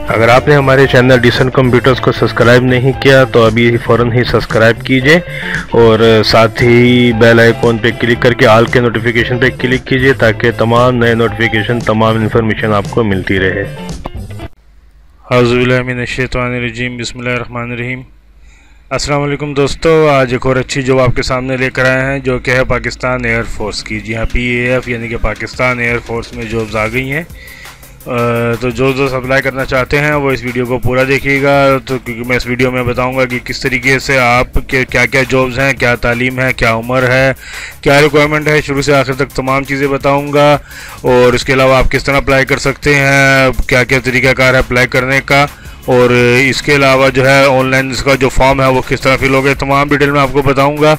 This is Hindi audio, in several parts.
अगर आपने हमारे चैनल डिसेंट कंप्यूटर्स को सब्सक्राइब नहीं किया तो अभी फ़ौरन ही सब्सक्राइब कीजिए और साथ ही बेल आइकॉन पे क्लिक करके ऑल के नोटिफिकेशन पे क्लिक कीजिए ताकि तमाम नए नोटिफिकेशन, तमाम इन्फॉर्मेशन आपको मिलती रहे। औज़ुबिल्लाहिमिनश्शैतानिर्रजीम, बिस्मिल्लाहिर्रहमानिर्रहीम। अस्सलाम वालेकुम दोस्तों, आज एक और अच्छी जॉब आपके सामने लेकर आए हैं जो कि है पाकिस्तान एयरफोर्स की। जी हाँ, PAF यानी कि पाकिस्तान एयरफोर्स में जॉब्स आ गई हैं। तो जो दोस्त अप्लाई करना चाहते हैं वो इस वीडियो को पूरा देखिएगा, तो क्योंकि मैं इस वीडियो में बताऊंगा कि किस तरीके से आप क्या क्या जॉब्स हैं, क्या तालीम है, क्या उम्र है, क्या रिक्वायरमेंट है, शुरू से आखिर तक तमाम चीज़ें बताऊंगा। और इसके अलावा आप किस तरह अप्लाई कर सकते हैं, क्या क्या तरीक़ाकार है अप्लाई करने का, और इसके अलावा जो है ऑनलाइन इसका जो फॉर्म है वो किस तरह फिल होगा, तमाम डिटेल में आपको बताऊँगा।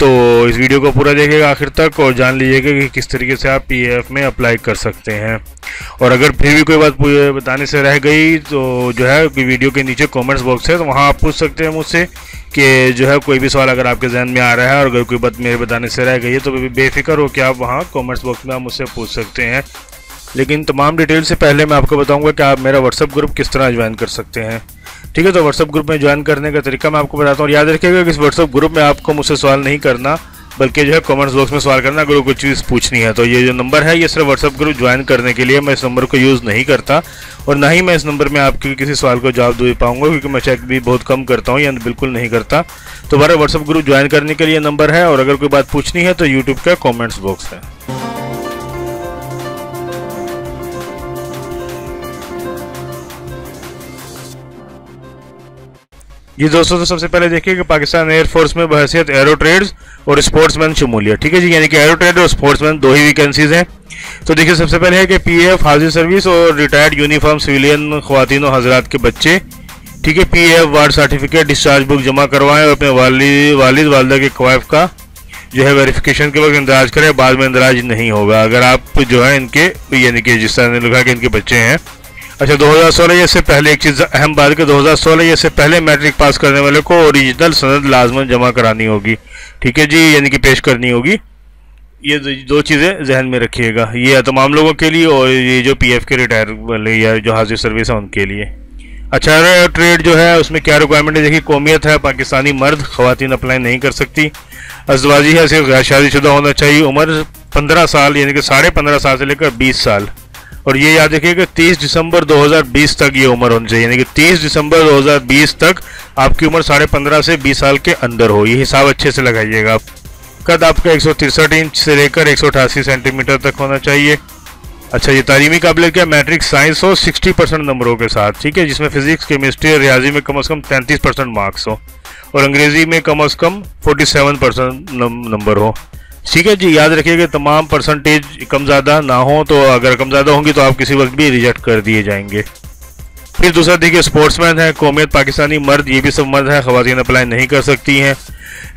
तो इस वीडियो को पूरा देखिएगा आखिर तक और जान लीजिएगा कि किस तरीके से आप PAF में अप्लाई कर सकते हैं। और अगर फिर भी कोई बात बताने से रह गई तो जो है वीडियो के नीचे कमेंट्स बॉक्स है, तो वहाँ आप पूछ सकते हैं मुझसे कि जो है कोई भी सवाल अगर आपके जहन में आ रहा है और अगर कोई बात मेरे बताने से रह गई है तो बेफिक्र हो कि आप वहाँ कमेंट्स बॉक्स में आप मुझसे पूछ सकते हैं। लेकिन तमाम डिटेल से पहले मैं आपको बताऊँगा कि आप मेरा व्हाट्सअप ग्रुप किस तरह ज्वाइन कर सकते हैं। ठीक है, तो व्हाट्सअप ग्रुप में ज्वाइन करने का तरीका मैं आपको बताता हूँ। याद रखिएगा कि इस व्हाट्सअप ग्रुप में आपको मुझसे सवाल नहीं करना, बल्कि जो है कमेंट्स बॉक्स में सवाल करना अगर कुछ चीज़ पूछनी है। तो ये जो नंबर है ये सिर्फ व्हाट्सअप ग्रुप ज्वाइन करने के लिए, मैं इस नंबर को यूज़ नहीं करता और ना ही मैं इस नंबर में आपके किसी सवाल को जवाब दे पाऊंगा, क्योंकि मैं चेक भी बहुत कम करता हूँ या बिल्कुल नहीं करता। तो हमारा व्हाट्सअप ग्रुप ज्वाइन करने के लिए नंबर है, और अगर कोई बात पूछनी है तो यूट्यूब का कॉमेंट्स बॉक्स है। जी दोस्तों, तो सबसे पहले देखिए कि पाकिस्तान एयरफोर्स में बहैसियत एरो ट्रेड्स और स्पोर्ट्समैन शमूलियत। ठीक है जी, यानी कि एरो ट्रेड और स्पोर्ट्समैन दो ही वैकेंसीज हैं। तो देखिए सबसे पहले है कि PAF हाजिर सर्विस और रिटायर्ड यूनिफॉर्म सिविलियन ख्वातीन और हजरात के बच्चे, ठीक है, PAF ward certificate discharge book जमा करवाएं और अपने वालिद वालदा के क्वाइफ का जो है वेरिफिकेशन के वक्त इंदराज करें। बाद में इंदराज नहीं होगा अगर आप जो है इनके यानी कि जिस तरह ने लिखा कि इनके बच्चे हैं। अच्छा, 2016 या इससे पहले एक चीज़ अहम बात है कि 2016 या इससे पहले मैट्रिक पास करने वाले को ओरिजिनल सनद लाजमन जमा करानी होगी। ठीक है जी, यानी कि पेश करनी होगी। ये दो चीज़ें जहन में रखिएगा, ये तमाम लोगों के लिए और ये जो PF के रिटायर वाले या जो हाजिर सर्विस है उनके लिए। अच्छा, ट्रेड जो है उसमें क्या रिक्वायरमेंट है, देखिए कौमियत है पाकिस्तानी मर्द, ख़वातीन अप्लाई नहीं कर सकती। अज़वाजी है, सिर्फ गैर शादीशुदा होना चाहिए। उम्र 15 साल यानी कि 15.5 साल से लेकर 20 साल। और ये याद रखिएगा 30 दिसंबर 2020 तक ये उम्र होनी चाहिए, यानी कि 30 दिसंबर 2020 तक आपकी उम्र 15.5 से 20 साल के अंदर हो। ये हिसाब अच्छे से लगाइएगा आप। कद आपका 163 इंच से लेकर 188 सेंटीमीटर तक होना चाहिए। अच्छा, ये तालीमी काबिलियत क्या, मैट्रिक साइंस हो 60% नंबरों के साथ, ठीक है, जिसमें फिजिक्स, केमिस्ट्री और रियाजी में कम से कम 33% मार्क्स हो और अंग्रेजी में कम से कम 47% नंबर हो। ठीक है जी, याद रखिएगा तमाम परसेंटेज कम ज़्यादा ना हो, तो अगर कम ज़्यादा होंगी तो आप किसी वक्त भी रिजेक्ट कर दिए जाएंगे। फिर दूसरा देखिए स्पोर्ट्समैन है, कौमियत पाकिस्तानी मर्द, ये भी सब मर्द है, ख़वातीन अप्लाई नहीं कर सकती हैं।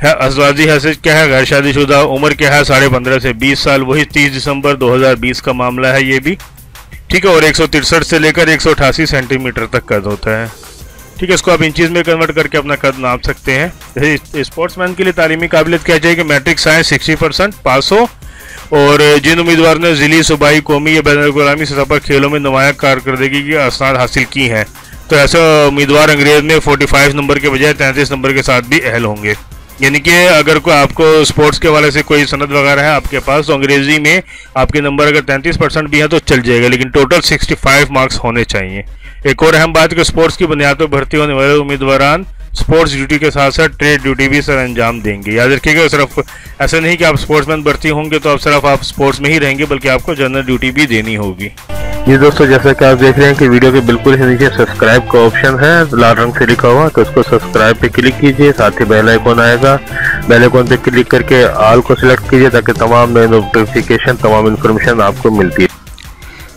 अज़वाजी हैसियत क्या है, गैर शादीशुदा, उम्र क्या है 15.5 से 20 साल, वही 30 दिसंबर 2020 का मामला है ये भी। ठीक है, और 163 से लेकर 188 सेंटीमीटर तक कद होता है। ठीक है, इसको आप इंचीज में कन्वर्ट करके अपना कद नाप सकते हैं। जैसे स्पोर्ट्समैन के लिए तालीमी काबिलियत क्या चाहिए कि मैट्रिक साइंस 60% पास हो, और जिन उम्मीदवार ने ज़िली, सूबाई, कौमी या बैनुल-अक़वामी सतह पर खेलों में नुमाया कारकर्दगी की असनाद हासिल की हैं, तो ऐसे उम्मीदवार अंग्रेज में 45 नंबर के बजाय 33 नंबर के साथ भी अहल होंगे। यानी कि अगर आपको स्पोर्ट्स के वाले से कोई सनद वगैरह है आपके पास, तो अंग्रेजी में आपके नंबर अगर 33% भी है तो चल जाएगा, लेकिन टोटल 65 मार्क्स होने चाहिए। एक और अहम बात कि स्पोर्ट्स की बुनियाद पर भर्ती होने वाले उम्मीदवार स्पोर्ट्स ड्यूटी के साथ साथ ट्रेड ड्यूटी भी सर अंजाम देंगे। याद रखिएगा सिर्फ ऐसा नहीं कि आप स्पोर्ट्समैन भर्ती होंगे तो सिर्फ आप स्पोर्ट्स में ही रहेंगे, बल्कि आपको जनरल ड्यूटी भी देनी होगी। जी दोस्तों, जैसा कि आप देख रहे हैं कि वीडियो के बिल्कुल ही नीचे सब्सक्राइब का ऑप्शन है लाल रंग से लिखा हुआ, तो उसको सब्सक्राइब पे क्लिक कीजिए। साथ ही बेल आइकॉन आएगा, बेल आइकॉन पे क्लिक करके ऑल को सिलेक्ट कीजिए ताकि तमाम नए नोटिफिकेशन, तमाम इन्फॉर्मेशन आपको मिलती है।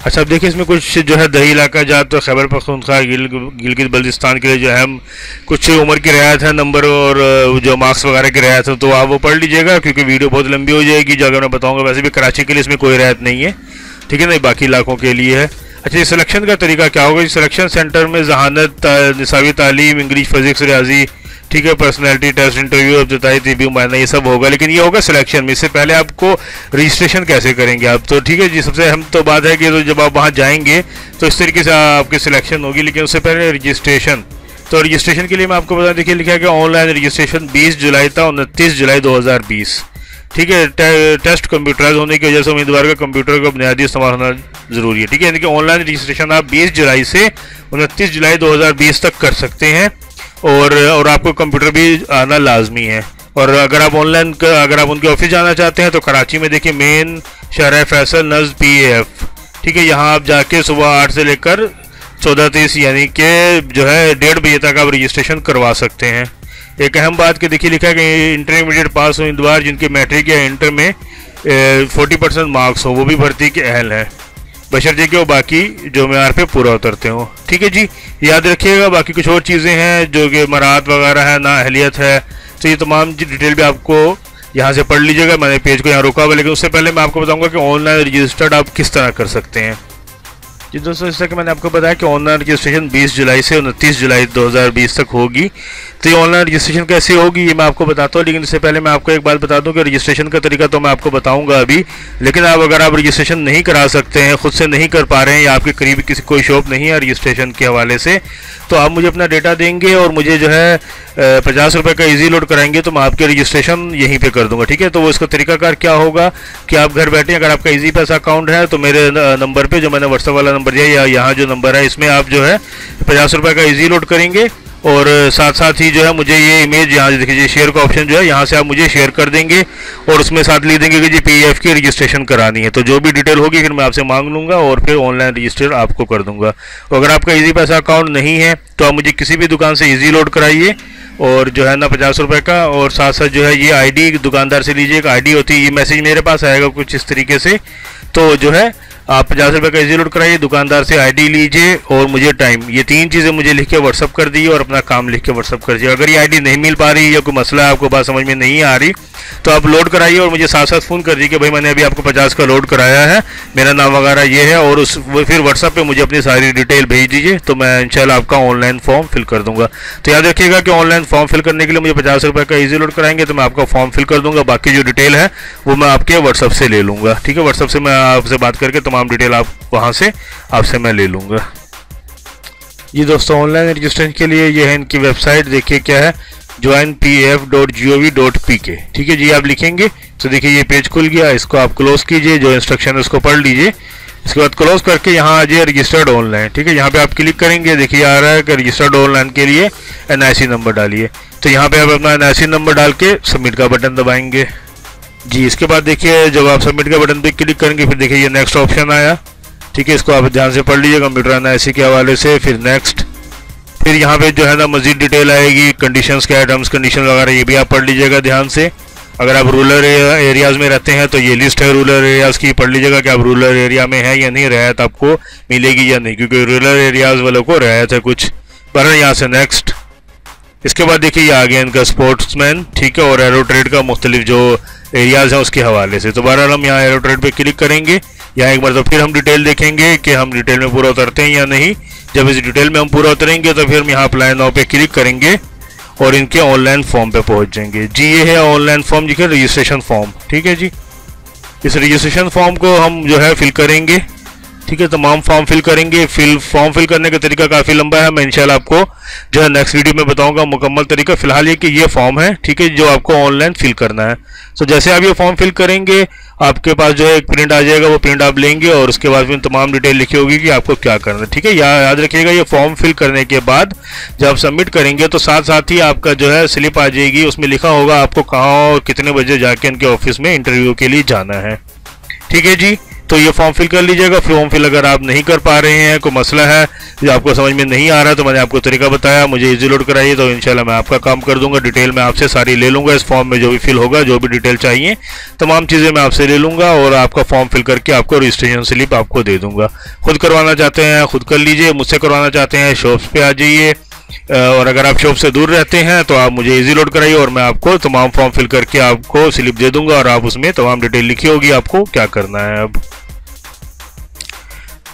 अच्छा, अब देखिए इसमें कुछ जो है दही इलाका जात तो खैबर पख्तूनख्वा, गिलगित बल्तिस्तान के लिए जो है कुछ उम्र की रियायत है, नंबर और जो मार्क्स वगैरह की रियायत है, तो आप वो पढ़ लीजिएगा क्योंकि वीडियो बहुत लंबी हो जाएगी। जो अगर मैं बताऊंगा, वैसे भी कराची के लिए इसमें कोई रियायत नहीं है, ठीक है ना, बाकी इलाकों के लिए है। अच्छा, ये सिलेक्शन का तरीका क्या होगा, सिलेक्शन सेंटर में जहानत, निसावी तालीम, इंग्लिश, फिजिक्स, रियाजी, ठीक है। पर्सनैलिटी टेस्ट, इंटरव्यू, अब रिव्यू, मायना, ये सब होगा, लेकिन ये होगा सिलेक्शन में। इससे पहले आपको रजिस्ट्रेशन कैसे करेंगे आप, तो ठीक है जी, सबसे अहम तो बात है कि तो जब आप वहाँ जाएंगे तो इस तरीके से आपकी सिलेक्शन होगी, लेकिन उससे पहले रजिस्ट्रेशन। तो रजिस्ट्रेशन के लिए मैं आपको बता, देखिए लिखा है कि ऑनलाइन रजिस्ट्रेशन 20 जुलाई था 29 जुलाई 2020, ठीक है। टेस्ट कंप्यूटराइज होने की वजह से उम्मीदवार का कंप्यूटर का बुनियादी इस्तेमाल होना जरूरी है, ठीक है। यानी कि ऑनलाइन रजिस्ट्रेशन आप 20 जुलाई से 29 जुलाई 2020 तक कर सकते हैं, और आपको कंप्यूटर भी आना लाजमी है। और अगर आप ऑनलाइन अगर आप उनके ऑफिस जाना चाहते हैं तो कराची में देखिए मेन शहर फैसल नज़ PAF, ठीक है। यहाँ आप जाके सुबह 8 से लेकर 14:30 यानी कि जो है 1:30 बजे तक आप रजिस्ट्रेशन करवा सकते हैं। एक अहम बात कि देखिए लिखा है कि इंटरमीडिएट पास उम्मीदवार जिनके मैट्रिक या इंटर में 40% मार्क्स हो वो भी भर्ती के अहल हैं, बशर्ते कि वो बाकी जो मेयार पे पूरा उतरते हो, ठीक है जी। याद रखिएगा बाकी कुछ और चीज़ें हैं जो कि मराहत वगैरह है, ना अहलियत है, तो ये तमाम डिटेल भी आपको यहाँ से पढ़ लीजिएगा। मैंने पेज को यहाँ रोका हुआ, लेकिन उससे पहले मैं आपको बताऊँगा कि ऑनलाइन रजिस्टर्ड आप किस तरह कर सकते हैं जी दोस्तों। जैसा कि मैंने आपको बताया कि ऑनलाइन रजिस्ट्रेशन 20 जुलाई से 29 जुलाई 2020 तक होगी। तो ये ऑनलाइन रजिस्ट्रेशन कैसे होगी ये मैं आपको बताता हूँ, लेकिन इससे पहले मैं आपको एक बात बता दूं कि रजिस्ट्रेशन का तरीका तो मैं आपको बताऊंगा अभी, लेकिन अगर आप रजिस्ट्रेशन नहीं करा सकते हैं, खुद से नहीं कर पा रहे हैं, या आपके करीब किसी कोई शॉप नहीं है रजिस्ट्रेशन के हवाले से, तो आप मुझे अपना डेटा देंगे और मुझे जो है 50 रुपये का ईजी लोड कराएंगे, तो मैं आपके रजिस्ट्रेशन यहीं पे कर दूंगा, ठीक है। तो वो इसका तरीकाकार क्या होगा कि आप घर बैठे, अगर आपका ईजी पैसा अकाउंट है तो मेरे नंबर पे, जो मैंने व्हाट्सएप वाला नंबर दिया या यहाँ जो नंबर है, इसमें आप जो है 50 रुपये का ईजी लोड करेंगे, और साथ साथ ही जो है मुझे ये इमेज यहाँ देखिए शेयर का ऑप्शन जो है यहाँ से आप मुझे शेयर कर देंगे, और उसमें साथ लिख देंगे कि जी PAF की रजिस्ट्रेशन करानी है। तो जो भी डिटेल होगी फिर मैं आपसे मांग लूँगा और फिर ऑनलाइन रजिस्टर आपको कर दूंगा। अगर आपका ईजी पैसा अकाउंट नहीं है तो आप मुझे किसी भी दुकान से ईजी लोड कराइए, और जो है ना 50 रुपये का, और साथ साथ जो है ये ID दुकानदार से लीजिए, एक ID होती है, ये मैसेज मेरे पास आएगा कुछ इस तरीके से। तो जो है आप 50 रुपये का ईजी लोड कराइए, दुकानदार से ID लीजिए और मुझे टाइम, ये 3 चीज़ें मुझे लिख के व्हाट्सअप कर दीजिए, और अपना काम लिख के व्हाट्सअप कर दीजिए। अगर ये ID नहीं मिल पा रही या कोई मसला है, आपको बात समझ में नहीं आ रही, तो आप लोड कराइए और मुझे साथ साथ फ़ोन कर दीजिए कि भाई मैंने अभी आपको 50 का लोड कराया है, मेरा नाम वगैरह ये है, और फिर व्हाट्सअप पे मुझे अपनी सारी डिटेल भेज दीजिए, तो मैं इंशाल्लाह आपका ऑनलाइन फॉर्म फिल कर दूंगा। तो याद रखिएगा कि ऑनलाइन फॉर्म फिल करने के लिए मुझे 50 रुपये का ईजी लोड कराएंगे तो मैं आपका फॉर्म फिल कर दूंगा, बाकी जो डिटेल है वो मैं आपके व्हाट्सअप से ले लूँगा, ठीक है। व्हाट्सअप से मैं आपसे बात करके तमाम डिटेल आप वहाँ से आपसे मैं ले लूँगा। ये दोस्तों ऑनलाइन रजिस्ट्रेशन के लिए ये है इनकी वेबसाइट, देखिए क्या है, joinpaf.gov.pk, ठीक है जी। आप लिखेंगे तो देखिए ये पेज खुल गया, इसको आप क्लोज कीजिए, जो इंस्ट्रक्शन है उसको पढ़ लीजिए, इसके बाद क्लोज करके यहाँ आ जाइए रजिस्टर्ड ऑनलाइन, ठीक है। यहाँ पे आप क्लिक करेंगे, देखिए आ रहा है कि रजिस्टर्ड ऑनलाइन के लिए NIC नंबर डालिए, तो यहाँ पे आप अपना NIC नंबर डाल के सबमिट का बटन दबाएंगे जी। इसके बाद देखिए जब आप सबमिट का बटन पे क्लिक करेंगे फिर देखिए ये नेक्स्ट ऑप्शन आया, ठीक है। इसको आप ध्यान से पढ़ लीजिए कंप्यूटर NIC के हवाले से, फिर नेक्स्ट, फिर यहाँ पे जो है ना मजीद डिटेल आएगी, कंडीशंस क्या है, टर्म्स कंडीशन वगैरह, ये भी आप पढ़ लीजिएगा ध्यान से। अगर आप रूरल एरियाज़ में रहते हैं तो ये लिस्ट है रूरल एरियाज़ की, पढ़ लीजिएगा कि आप रूरल एरिया में है या नहीं, रियायत आपको मिलेगी या नहीं, क्योंकि रूरल एरियाज़ वालों को रियायत है कुछ, पर यहाँ से नेक्स्ट। इसके बाद देखिए ये आ गया इनका स्पोर्ट्समैन, ठीक है, और एरो ट्रेड का मुख्तलिफ जो एरियाज़ हैं उसके हवाले से। तो बहरहाल हम यहाँ एरो ट्रेड पर क्लिक करेंगे, यहाँ एक बार तो फिर हम डिटेल देखेंगे कि हम डिटेल में पूरा उतरते हैं या नहीं। जब इस डिटेल में हम पूरा उतरेंगे तो फिर हम यहाँ अप्लाई नाउ पे क्लिक करेंगे और इनके ऑनलाइन फॉर्म पे पहुँच जाएंगे जी। ये है ऑनलाइन फॉर्म, जी रजिस्ट्रेशन फॉर्म, ठीक है जी। इस रजिस्ट्रेशन फॉर्म को हम जो है फिल करेंगे, ठीक है, तमाम फॉर्म फिल करेंगे। फॉर्म फिल करने का तरीका काफ़ी लंबा है, मैं इंशाल्लाह आपको जो है नेक्स्ट वीडियो में बताऊंगा मुकम्मल तरीका। फिलहाल ये कि ये फॉर्म है, ठीक है, जो आपको ऑनलाइन फिल करना है। तो जैसे आप ये फॉर्म फिल करेंगे आपके पास जो है एक प्रिंट आ जाएगा, वो प्रिंट आप लेंगे और उसके बाद फिर तमाम डिटेल लिखी होगी कि आपको क्या करना है, ठीक है। याद रखिएगा ये फॉर्म फिल करने के बाद जब आप सबमिट करेंगे तो साथ साथ ही आपका जो है स्लिप आ जाएगी, उसमें लिखा होगा आपको कहाँ और कितने बजे जाके इनके ऑफिस में इंटरव्यू के लिए जाना है, ठीक है जी। तो ये फॉर्म फिल कर लीजिएगा। फॉर्म फिल अगर आप नहीं कर पा रहे हैं, कोई मसला है जो आपको समझ में नहीं आ रहा, तो मैंने आपको तरीका बताया, मुझे इजी लोड कराइए तो इंशाल्लाह मैं आपका काम कर दूंगा। डिटेल मैं आपसे सारी ले लूँगा, इस फॉर्म में जो भी फिल होगा, जो भी डिटेल चाहिए तमाम चीज़ें मैं आपसे ले लूँगा और आपका फॉर्म फिल करके आपको रजिस्ट्रेशन स्लिप आपको दे दूँगा। खुद करवाना चाहते हैं खुद कर लीजिए, मुझसे करवाना चाहते हैं शॉप्स पे आ जाइए, और अगर आप शॉप से दूर रहते हैं तो आप मुझे इजी लोड कराइए और मैं आपको तमाम फॉर्म फिल करके आपको स्लिप दे दूँगा और आप उसमें तमाम डिटेल लिखी होगी आपको क्या करना है। अब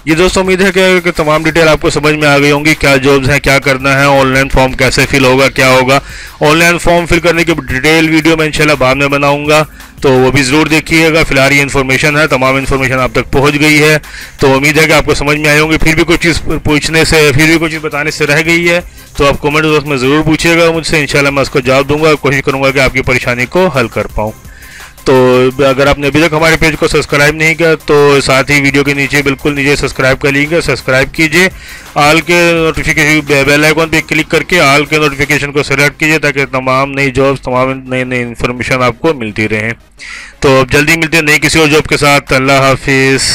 ये दोस्तों उम्मीद है कि तमाम डिटेल आपको समझ में आ गई होंगी, क्या जॉब्स हैं, क्या करना है, ऑनलाइन फॉर्म कैसे फिल होगा, क्या होगा। ऑनलाइन फॉर्म फिल करने की डिटेल वीडियो मैं इंशाल्लाह बाद में बनाऊंगा, तो वो भी ज़रूर देखिएगा। फिलहाल ये इन्फॉर्मेशन है, तमाम इन्फॉर्मेशन आप तक पहुंच गई है, तो उम्मीद है कि आपको समझ में आए होंगे। फिर भी कोई चीज़ पूछने से, फिर भी कोई चीज़ बताने से रह गई है तो आप कमेंट बॉक्स में ज़रूर पूछिएगा मुझसे, इंशाल्लाह मैं उसको जवाब दूंगा, कोशिश करूँगा कि आपकी परेशानी को हल कर पाऊँ। तो अगर आपने अभी तक हमारे पेज को सब्सक्राइब नहीं किया तो साथ ही वीडियो के नीचे बिल्कुल नीचे सब्सक्राइब कर लीजिए, सब्सक्राइब कीजिए, ऑल के नोटिफिकेशन बेल आइकन पे क्लिक करके ऑल के नोटिफिकेशन को सेलेक्ट कीजिए ताकि तमाम नई जॉब्स, तमाम नई नई इन्फॉर्मेशन आपको मिलती रहे। तो अब जल्दी मिलते हैं नई किसी और जॉब के साथ। अल्लाह हाफिज़।